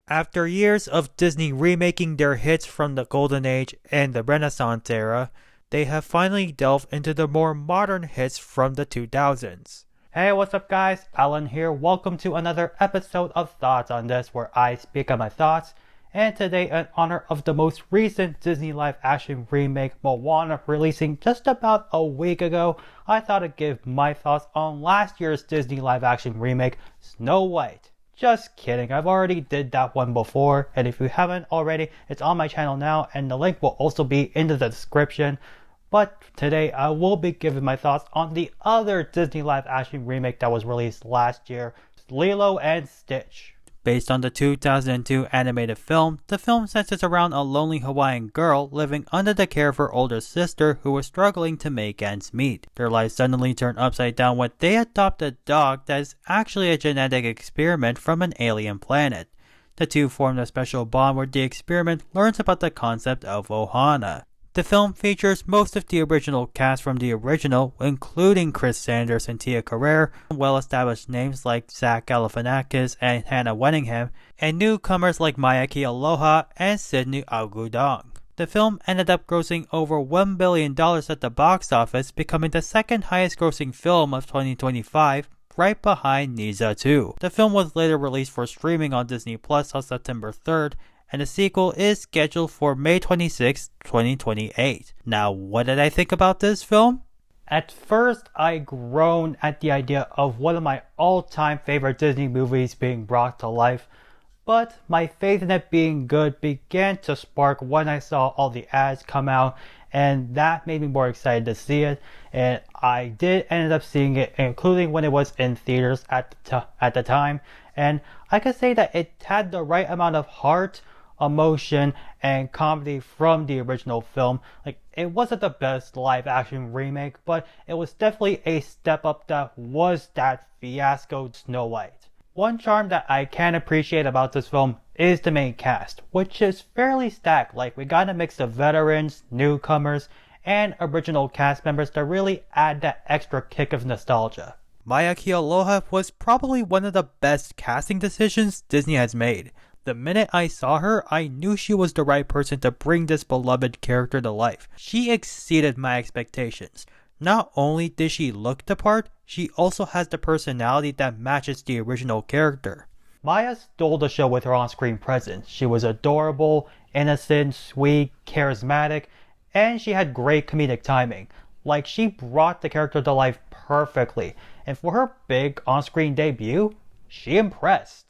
After years of Disney remaking their hits from the Golden Age and the Renaissance era, they have finally delved into the more modern hits from the 2000s. Hey, what's up guys? Alan here. Welcome to another episode of Thoughts on This, where I speak on my thoughts. And today, in honor of the most recent Disney live-action remake, Moana, releasing just about a week ago, I thought I'd give my thoughts on last year's Disney live-action remake, Snow White. Just kidding, I've already did that one before, and if you haven't already, it's on my channel now, and the link will also be in the description. But today I will be giving my thoughts on the other Disney live-action remake that was released last year, Lilo and Stitch. Based on the 2002 animated film, the film centers around a lonely Hawaiian girl living under the care of her older sister who was struggling to make ends meet. Their lives suddenly turn upside down when they adopt a dog that is actually a genetic experiment from an alien planet. The two form a special bond where the experiment learns about the concept of ohana. The film features most of the original cast from the original, including Chris Sanders and Tia Carrere, well-established names like Zach Galifianakis and Hannah Waddingham, and newcomers like Maya Aloha and Sydney Agudong. The film ended up grossing over $1 billion at the box office, becoming the second highest grossing film of 2025, right behind Niza 2. The film was later released for streaming on Disney Plus on September 3rd, and the sequel is scheduled for May 26, 2028. Now, what did I think about this film? At first, I groaned at the idea of one of my all-time favorite Disney movies being brought to life, but my faith in it being good began to spark when I saw all the ads come out, and that made me more excited to see it, and I did end up seeing it, including when it was in theaters at the time, and I could say that it had the right amount of heart, emotion, and comedy from the original film. Like, it wasn't the best live action remake, but it was definitely a step up that was that fiasco Snow White. One charm that I can appreciate about this film is the main cast, which is fairly stacked. Like, we got a mix of veterans, newcomers, and original cast members that really add that extra kick of nostalgia. Maya Aloha was probably one of the best casting decisions Disney has made. The minute I saw her, I knew she was the right person to bring this beloved character to life. She exceeded my expectations. Not only did she look the part, she also has the personality that matches the original character. Maya stole the show with her on-screen presence. She was adorable, innocent, sweet, charismatic, and she had great comedic timing. Like, she brought the character to life perfectly, and for her big on-screen debut, she impressed.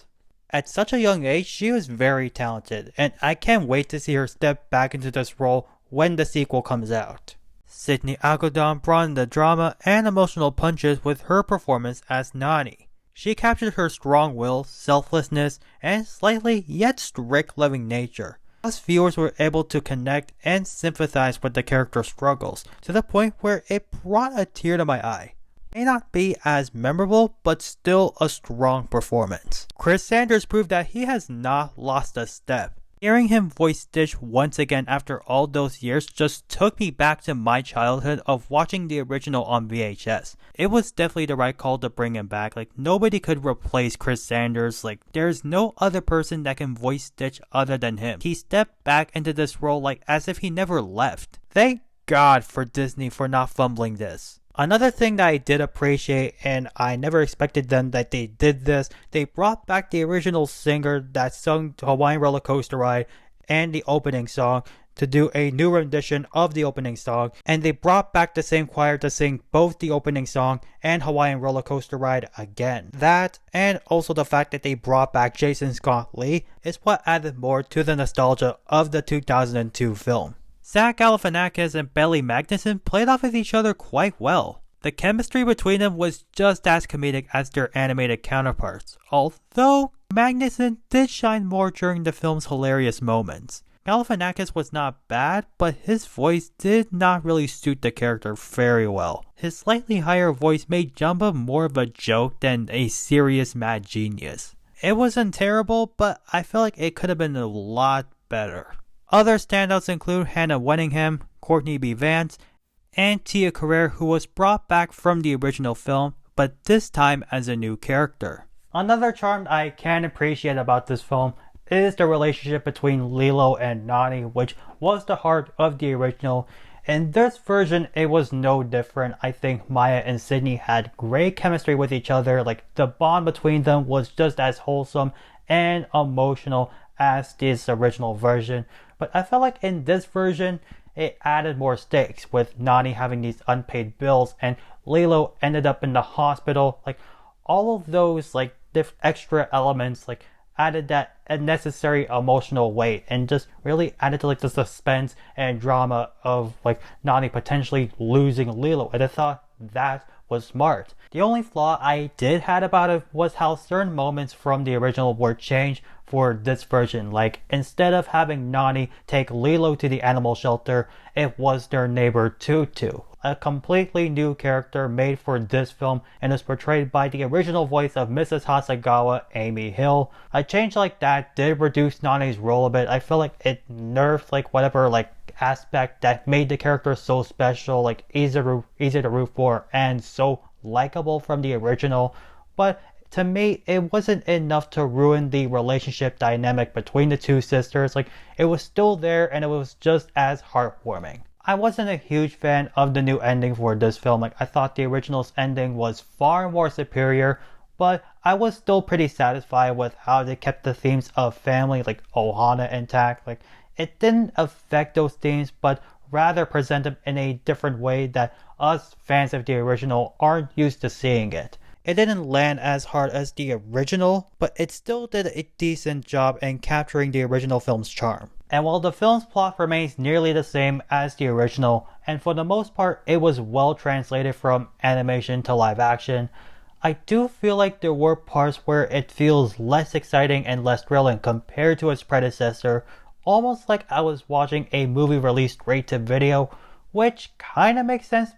At such a young age, she was very talented, and I can't wait to see her step back into this role when the sequel comes out. Sydney Agudong brought in the drama and emotional punches with her performance as Nani. She captured her strong will, selflessness, and slightly yet strict loving nature. Us viewers were able to connect and sympathize with the character's struggles, to the point where it brought a tear to my eye. May not be as memorable, but still a strong performance. Chris Sanders proved that he has not lost a step. Hearing him voice Stitch once again after all those years just took me back to my childhood of watching the original on VHS. It was definitely the right call to bring him back. Like, nobody could replace Chris Sanders. Like, there's no other person that can voice Stitch other than him. He stepped back into this role like as if he never left. Thank God for Disney for not fumbling this. Another thing that I did appreciate, and I never expected them that they did this, they brought back the original singer that sung Hawaiian Roller Coaster Ride and the opening song to do a new rendition of the opening song, and they brought back the same choir to sing both the opening song and Hawaiian Roller Coaster Ride again. That, and also the fact that they brought back Jason Scott Lee, is what added more to the nostalgia of the 2002 film. Zach Galifianakis and Billy Magnussen played off of each other quite well. The chemistry between them was just as comedic as their animated counterparts, although Magnussen did shine more during the film's hilarious moments. Galifianakis was not bad, but his voice did not really suit the character very well. His slightly higher voice made Jumba more of a joke than a serious mad genius. It wasn't terrible, but I feel like it could have been a lot better. Other standouts include Hannah Waddingham, Courtney B. Vance, and Tia Carrere, who was brought back from the original film, but this time as a new character. Another charm I can appreciate about this film is the relationship between Lilo and Nani, which was the heart of the original. In this version, it was no different. I think Maya and Sydney had great chemistry with each other. Like, the bond between them was just as wholesome and emotional as this original version. But I felt like in this version, it added more stakes, with Nani having these unpaid bills and Lilo ended up in the hospital. Like, all of those like extra elements like added that unnecessary emotional weight and just really added to like the suspense and drama of like Nani potentially losing Lilo, and I thought that was smart. The only flaw I did had about it was how certain moments from the original were changed for this version. Like, instead of having Nani take Lilo to the animal shelter, it was their neighbor Tutu, a completely new character made for this film and is portrayed by the original voice of Mrs. Hasagawa, Amy Hill. A change like that did reduce Nani's role a bit. I feel like it nerfed like whatever like aspect that made the character so special, like easy to root for and so likable from the original. But to me, it wasn't enough to ruin the relationship dynamic between the two sisters. Like, it was still there and it was just as heartwarming. I wasn't a huge fan of the new ending for this film. Like, I thought the original's ending was far more superior, but I was still pretty satisfied with how they kept the themes of family like Ohana intact. Like, it didn't affect those themes, but rather present them in a different way that us fans of the original aren't used to seeing it. It didn't land as hard as the original, but it still did a decent job in capturing the original film's charm. And while the film's plot remains nearly the same as the original, and for the most part it was well translated from animation to live action, I do feel like there were parts where it feels less exciting and less thrilling compared to its predecessor, almost like I was watching a movie released straight to video, which kinda makes sense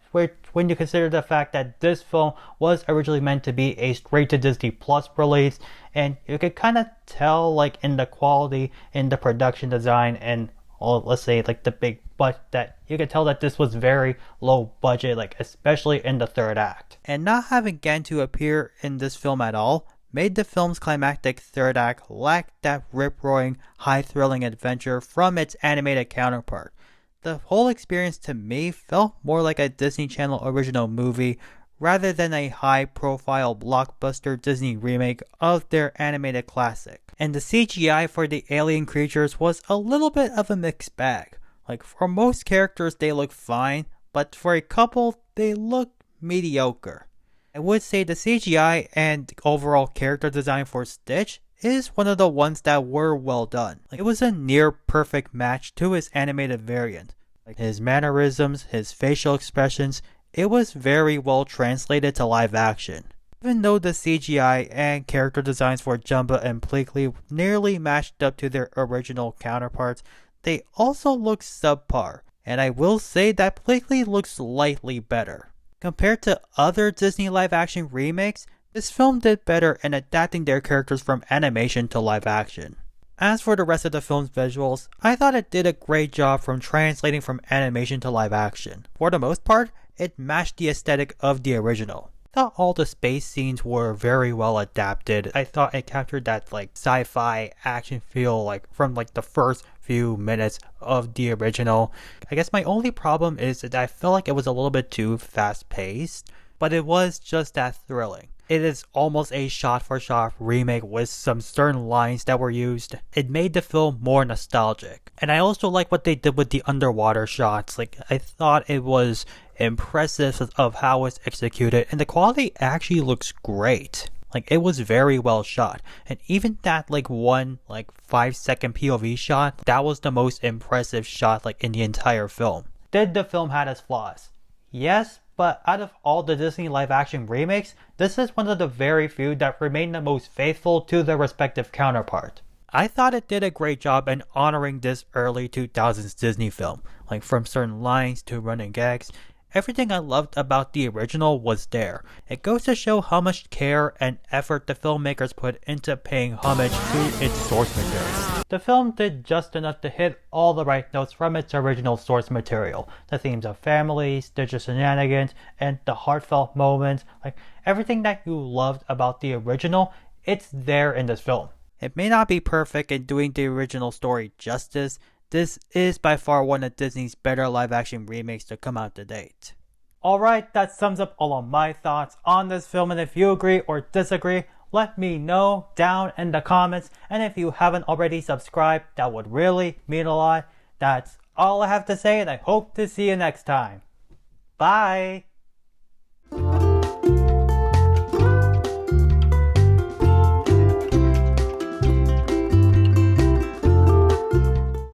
when you consider the fact that this film was originally meant to be a straight to Disney Plus release, and you could kinda tell like in the quality, in the production design, and let's say like the big but that you could tell that this was very low budget, like especially in the third act. And not having Gantu appear in this film at all made the film's climactic third act lack that rip-roaring, high-thrilling adventure from its animated counterpart. The whole experience to me felt more like a Disney Channel original movie rather than a high-profile blockbuster Disney remake of their animated classic. And the CGI for the alien creatures was a little bit of a mixed bag. Like, for most characters they look fine, but for a couple they look mediocre. I would say the CGI and overall character design for Stitch is one of the ones that were well done. Like, it was a near perfect match to his animated variant. Like, his mannerisms, his facial expressions, it was very well translated to live action. Even though the CGI and character designs for Jumba and Pleakley nearly matched up to their original counterparts, they also look subpar, and I will say that Pleakley looks slightly better. Compared to other Disney live-action remakes, this film did better in adapting their characters from animation to live action. As for the rest of the film's visuals, I thought it did a great job from translating from animation to live action. For the most part, it matched the aesthetic of the original. I thought all the space scenes were very well adapted. I thought it captured that like sci-fi action feel like from like the first few minutes of the original. I guess my only problem is that I felt like it was a little bit too fast paced, but it was just that thrilling. It is almost a shot-for-shot remake with some certain lines that were used. It made the film more nostalgic. And I also like what they did with the underwater shots. Like, I thought it was impressive of how it's executed, and the quality actually looks great. Like, it was very well shot. And even that like 5-second POV shot, that was the most impressive shot like in the entire film. Did the film have its flaws? Yes, but out of all the Disney live-action remakes, this is one of the very few that remain the most faithful to their respective counterpart. I thought it did a great job in honoring this early 2000s Disney film, like from certain lines to running gags. Everything I loved about the original was there. It goes to show how much care and effort the filmmakers put into paying homage to its source material. The film did just enough to hit all the right notes from its original source material. The themes of family, Stitch's shenanigans, and the heartfelt moments, like everything that you loved about the original, it's there in this film. It may not be perfect in doing the original story justice, this is by far one of Disney's better live action remakes to come out to date. Alright, that sums up all of my thoughts on this film, and if you agree or disagree, let me know down in the comments, and if you haven't already subscribed, that would really mean a lot. That's all I have to say, and I hope to see you next time. Bye!